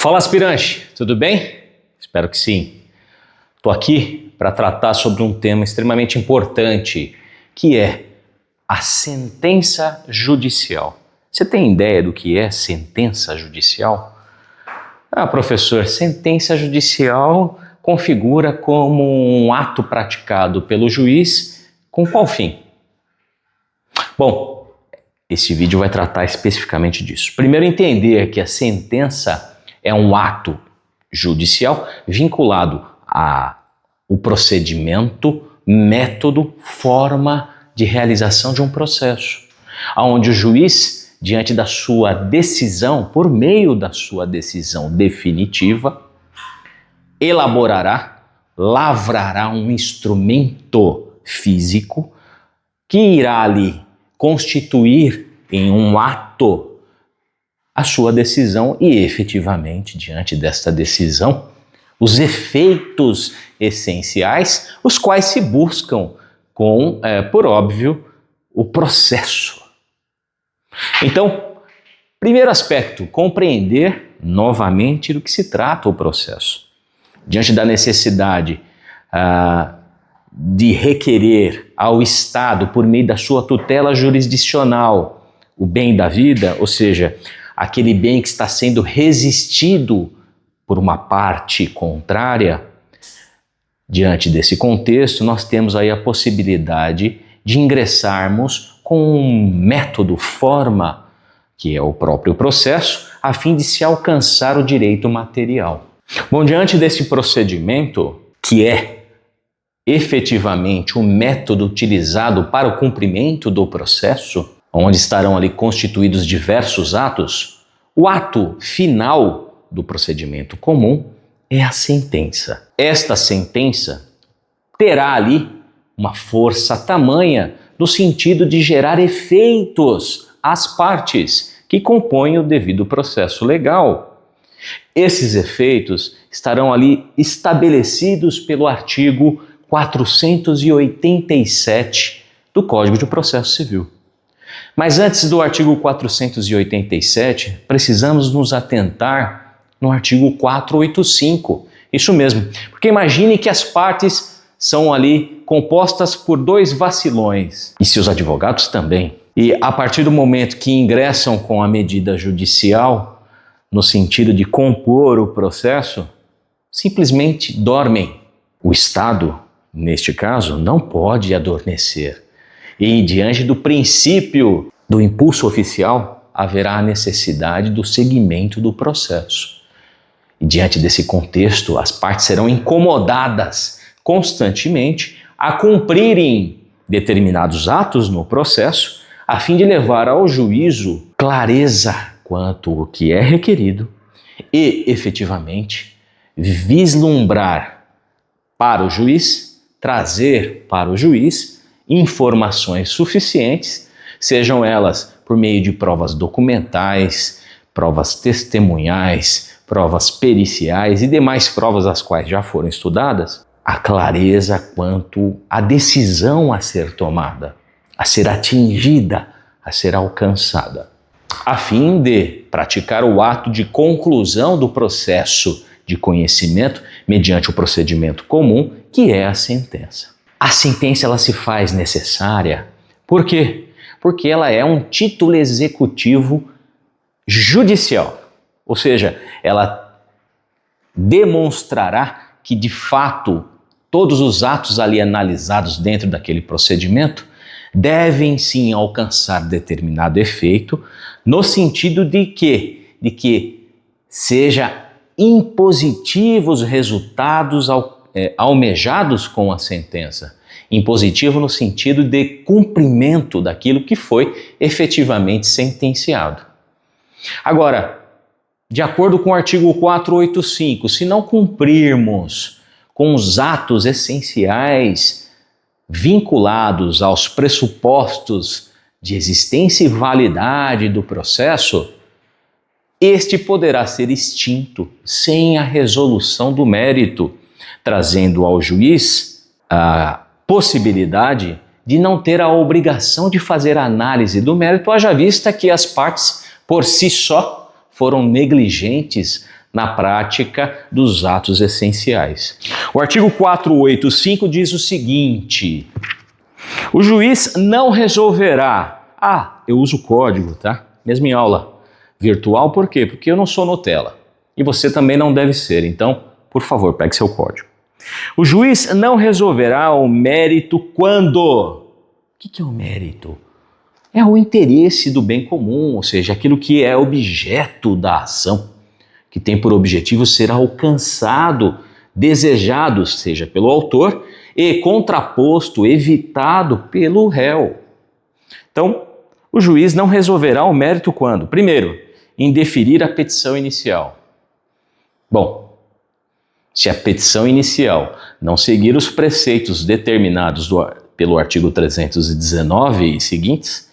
Fala, aspirante, tudo bem? Espero que sim. Estou aqui para tratar sobre um tema extremamente importante, que é a sentença judicial. Você tem ideia do que é sentença judicial? Ah, professor, sentença judicial configura como um ato praticado pelo juiz com qual fim? Bom, esse vídeo vai tratar especificamente disso. Primeiro, entender que a sentença é um ato judicial vinculado ao procedimento, método, forma de realização de um processo, onde o juiz, diante da sua decisão, por meio da sua decisão definitiva, elaborará, lavrará um instrumento físico que irá ali constituir em um ato a sua decisão e, efetivamente, diante desta decisão, os efeitos essenciais, os quais se buscam com, por óbvio, o processo. Então, primeiro aspecto, compreender novamente do que se trata o processo. Diante da necessidade de requerer ao Estado, por meio da sua tutela jurisdicional, o bem da vida, ou seja, aquele bem que está sendo resistido por uma parte contrária, diante desse contexto, nós temos aí a possibilidade de ingressarmos com um método, forma, que é o próprio processo, a fim de se alcançar o direito material. Bom, diante desse procedimento, que é efetivamente o método utilizado para o cumprimento do processo, onde estarão ali constituídos diversos atos, o ato final do procedimento comum é a sentença. Esta sentença terá ali uma força tamanha no sentido de gerar efeitos às partes que compõem o devido processo legal. Esses efeitos estarão ali estabelecidos pelo artigo 487 do Código de Processo Civil. Mas antes do artigo 487, precisamos nos atentar no artigo 485. Isso mesmo, porque imagine que as partes são ali compostas por dois vacilões e seus advogados também. E a partir do momento que ingressam com a medida judicial, no sentido de compor o processo, simplesmente dormem. O Estado, neste caso, não pode adormecer. E diante do princípio do impulso oficial, haverá a necessidade do seguimento do processo. E diante desse contexto, as partes serão incomodadas constantemente a cumprirem determinados atos no processo, a fim de levar ao juízo clareza quanto ao que é requerido e, efetivamente, vislumbrar para o juiz, trazer para o juiz informações suficientes, sejam elas por meio de provas documentais, provas testemunhais, provas periciais e demais provas as quais já foram estudadas, a clareza quanto à decisão a ser tomada, a ser atingida, a ser alcançada, a fim de praticar o ato de conclusão do processo de conhecimento mediante o procedimento comum, que é a sentença. A sentença ela se faz necessária, por quê? Porque ela é um título executivo judicial, ou seja, ela demonstrará que de fato todos os atos ali analisados dentro daquele procedimento devem sim alcançar determinado efeito, no sentido de que seja impositivos resultados almejados com a sentença. Impositivo no sentido de cumprimento daquilo que foi efetivamente sentenciado. Agora, de acordo com o artigo 485, se não cumprirmos com os atos essenciais vinculados aos pressupostos de existência e validade do processo, este poderá ser extinto sem a resolução do mérito, trazendo ao juiz a possibilidade de não ter a obrigação de fazer a análise do mérito, haja vista que as partes, por si só, foram negligentes na prática dos atos essenciais. O artigo 485 diz o seguinte: o juiz não resolverá. Eu uso o código, tá? Mesmo em aula virtual, por quê? Porque eu não sou Nutella e você também não deve ser, então, por favor, pegue seu código. O juiz não resolverá o mérito quando? O que é o mérito? É o interesse do bem comum, ou seja, aquilo que é objeto da ação, que tem por objetivo ser alcançado, desejado, seja pelo autor, e contraposto, evitado pelo réu. Então, o juiz não resolverá o mérito quando? Primeiro, indeferir a petição inicial. Bom, se a petição inicial não seguir os preceitos determinados pelo artigo 319 e seguintes,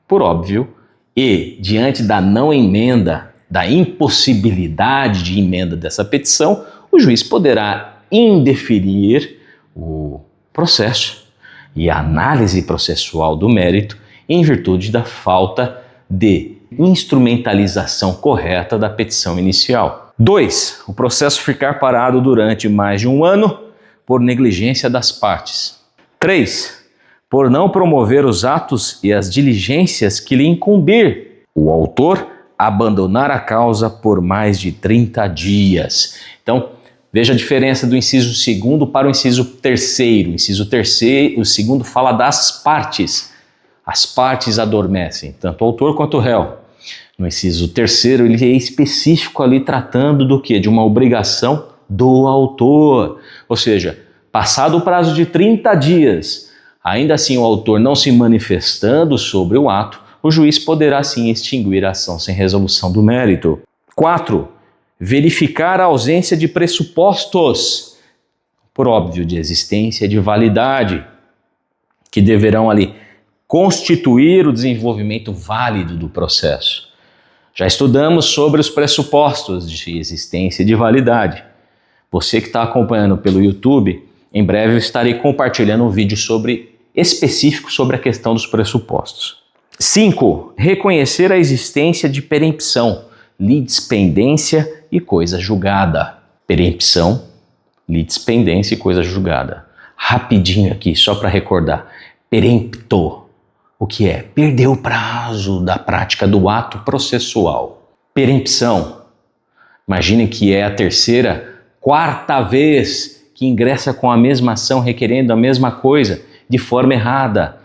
por óbvio, e diante da não emenda, da impossibilidade de emenda dessa petição, o juiz poderá indeferir o processo e a análise processual do mérito em virtude da falta de instrumentalização correta da petição inicial. 2. O processo ficar parado durante mais de 1 ano por negligência das partes. 3. Por não promover os atos e as diligências que lhe incumbir. O autor abandonar a causa por mais de 30 dias. Então, veja a diferença do inciso 2º para o inciso 3º. O segundo fala das partes. As partes adormecem, tanto o autor quanto o réu. No inciso 3º, ele é específico ali tratando do quê? De uma obrigação do autor. Ou seja, passado o prazo de 30 dias, ainda assim o autor não se manifestando sobre o ato, o juiz poderá sim extinguir a ação sem resolução do mérito. 4. Verificar a ausência de pressupostos, por óbvio, de existência e de validade, que deverão ali constituir o desenvolvimento válido do processo. Já estudamos sobre os pressupostos de existência e de validade. Você que está acompanhando pelo YouTube, em breve eu estarei compartilhando um vídeo específico sobre a questão dos pressupostos. 5. Reconhecer a existência de perempção, litispendência e coisa julgada. Perempção, litispendência e coisa julgada. Rapidinho aqui, só para recordar. Perempto. O que é? Perder o prazo da prática do ato processual. Perempção. Imagine que é a terceira, quarta vez que ingressa com a mesma ação requerendo a mesma coisa de forma errada.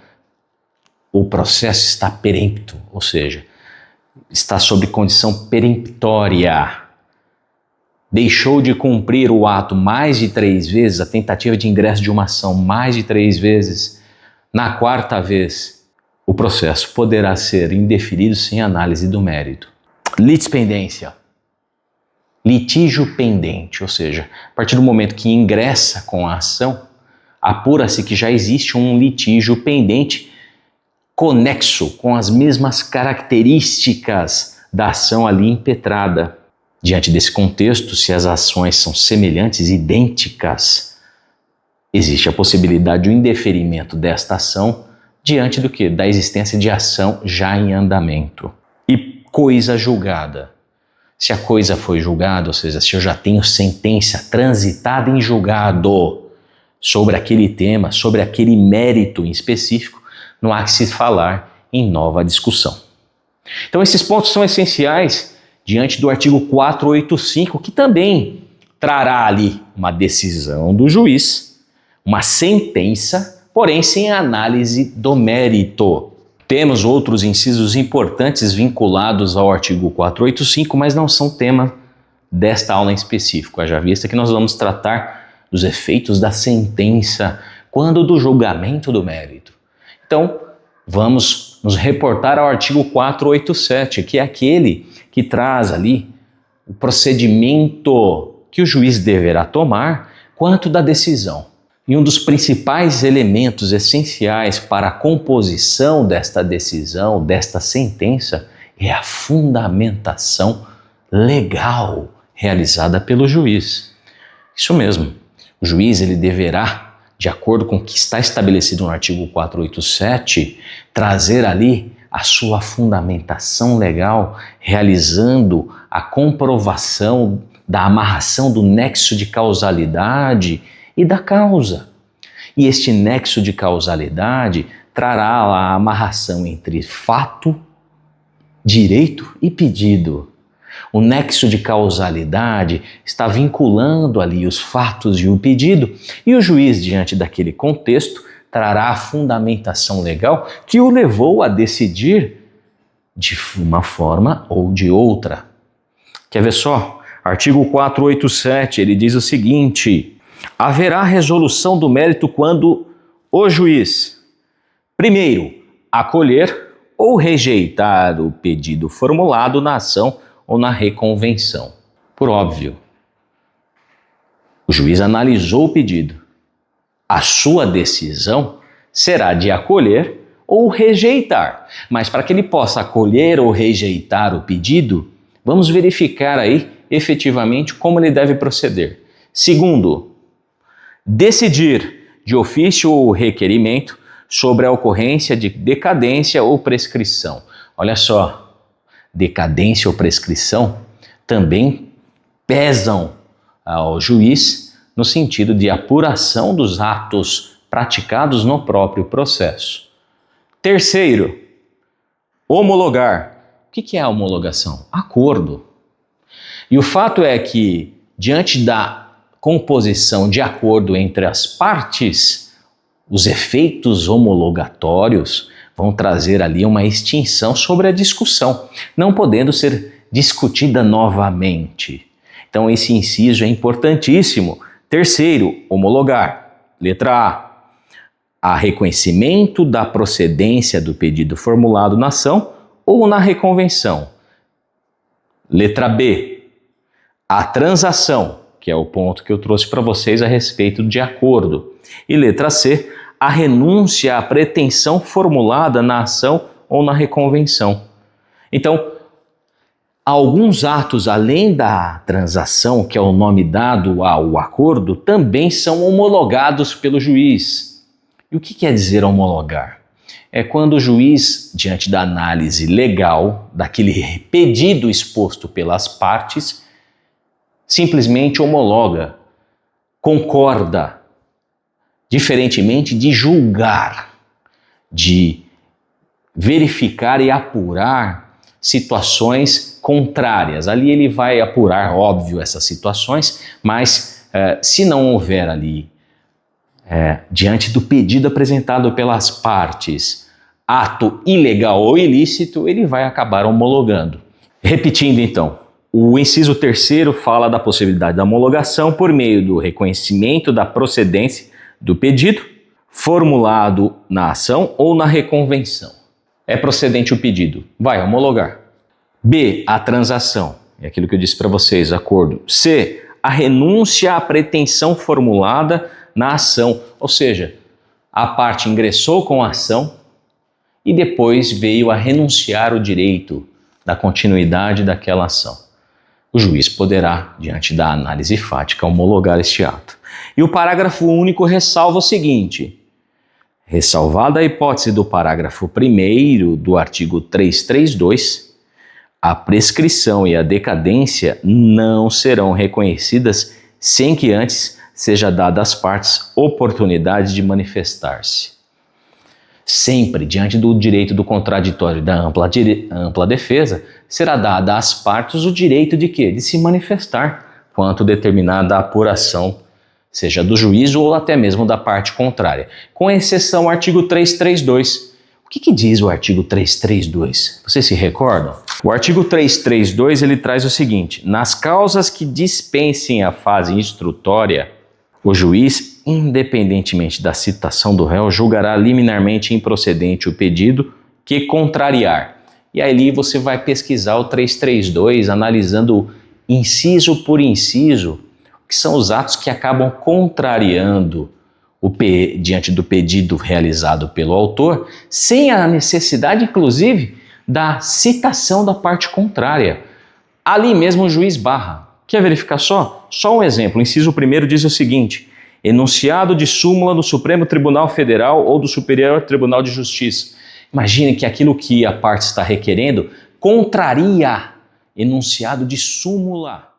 O processo está perempto, ou seja, está sob condição peremptória. Deixou de cumprir o ato mais de 3 vezes, a tentativa de ingresso de uma ação mais de 3 vezes, na quarta vez, o processo poderá ser indeferido sem análise do mérito. Litispendência. Litígio pendente, ou seja, a partir do momento que ingressa com a ação, apura-se que já existe um litígio pendente conexo com as mesmas características da ação ali impetrada. Diante desse contexto, se as ações são semelhantes, idênticas, existe a possibilidade do indeferimento desta ação diante do quê? Da existência de ação já em andamento. E coisa julgada. Se a coisa foi julgada, ou seja, se eu já tenho sentença transitada em julgado sobre aquele tema, sobre aquele mérito em específico, não há que se falar em nova discussão. Então esses pontos são essenciais diante do artigo 485, que também trará ali uma decisão do juiz, uma sentença, porém sem análise do mérito. Temos outros incisos importantes vinculados ao artigo 485, mas não são tema desta aula em específico. Haja vista que nós vamos tratar dos efeitos da sentença quando do julgamento do mérito. Então, vamos nos reportar ao artigo 487, que é aquele que traz ali o procedimento que o juiz deverá tomar quanto da decisão. E um dos principais elementos essenciais para a composição desta decisão, desta sentença, é a fundamentação legal realizada pelo juiz. Isso mesmo, o juiz ele deverá, de acordo com o que está estabelecido no artigo 487, trazer ali a sua fundamentação legal, realizando a comprovação da amarração do nexo de causalidade e da causa. E este nexo de causalidade trará a amarração entre fato, direito e pedido. O nexo de causalidade está vinculando ali os fatos e o pedido, e o juiz, diante daquele contexto, trará a fundamentação legal que o levou a decidir de uma forma ou de outra. Quer ver só? Artigo 487, ele diz o seguinte: haverá resolução do mérito quando o juiz, primeiro, acolher ou rejeitar o pedido formulado na ação ou na reconvenção. Por óbvio, o juiz analisou o pedido. A sua decisão será de acolher ou rejeitar. Mas para que ele possa acolher ou rejeitar o pedido, vamos verificar aí efetivamente como ele deve proceder. Segundo, decidir de ofício ou requerimento sobre a ocorrência de decadência ou prescrição. Olha só, decadência ou prescrição também pesam ao juiz no sentido de apuração dos atos praticados no próprio processo. Terceiro, homologar. O que é a homologação? Acordo. E o fato é que, diante da composição de acordo entre as partes, os efeitos homologatórios vão trazer ali uma extinção sobre a discussão, não podendo ser discutida novamente. Então esse inciso é importantíssimo. Terceiro, homologar. Letra A reconhecimento da procedência do pedido formulado na ação ou na reconvenção. Letra B, a transação, que é o ponto que eu trouxe para vocês a respeito de acordo. E letra C, a renúncia à pretensão formulada na ação ou na reconvenção. Então, alguns atos além da transação, que é o nome dado ao acordo, também são homologados pelo juiz. E o que quer dizer homologar? É quando o juiz, diante da análise legal daquele pedido exposto pelas partes, simplesmente homologa, concorda, diferentemente de julgar, de verificar e apurar situações contrárias. Ali ele vai apurar, óbvio, essas situações, mas se não houver ali, diante do pedido apresentado pelas partes, ato ilegal ou ilícito, ele vai acabar homologando. Repetindo então, o inciso 3º fala da possibilidade da homologação por meio do reconhecimento da procedência do pedido formulado na ação ou na reconvenção. É procedente o pedido, vai homologar. B, a transação, é aquilo que eu disse para vocês, acordo. C, a renúncia à pretensão formulada na ação, ou seja, a parte ingressou com a ação e depois veio a renunciar o direito da continuidade daquela ação. O juiz poderá, diante da análise fática, homologar este ato. E o parágrafo único ressalva o seguinte: ressalvada a hipótese do parágrafo 1º do artigo 332, a prescrição e a decadência não serão reconhecidas sem que antes seja dada às partes oportunidade de manifestar-se. Sempre, diante do direito do contraditório e da ampla defesa, será dada às partes o direito de quê? De se manifestar quanto determinada apuração, seja do juiz ou até mesmo da parte contrária, com exceção ao artigo 332. O que diz o artigo 332? Vocês se recordam? O artigo 332 ele traz o seguinte: nas causas que dispensem a fase instrutória, o juiz, independentemente da citação do réu, julgará liminarmente improcedente o pedido que contrariar. E aí você vai pesquisar o 332, analisando inciso por inciso, que são os atos que acabam contrariando diante do pedido realizado pelo autor, sem a necessidade, inclusive, da citação da parte contrária. Ali mesmo o juiz barra. Quer verificar só? Só um exemplo. O inciso 1º diz o seguinte: enunciado de súmula do Supremo Tribunal Federal ou do Superior Tribunal de Justiça. Imagine que aquilo que a parte está requerendo contraria enunciado de súmula.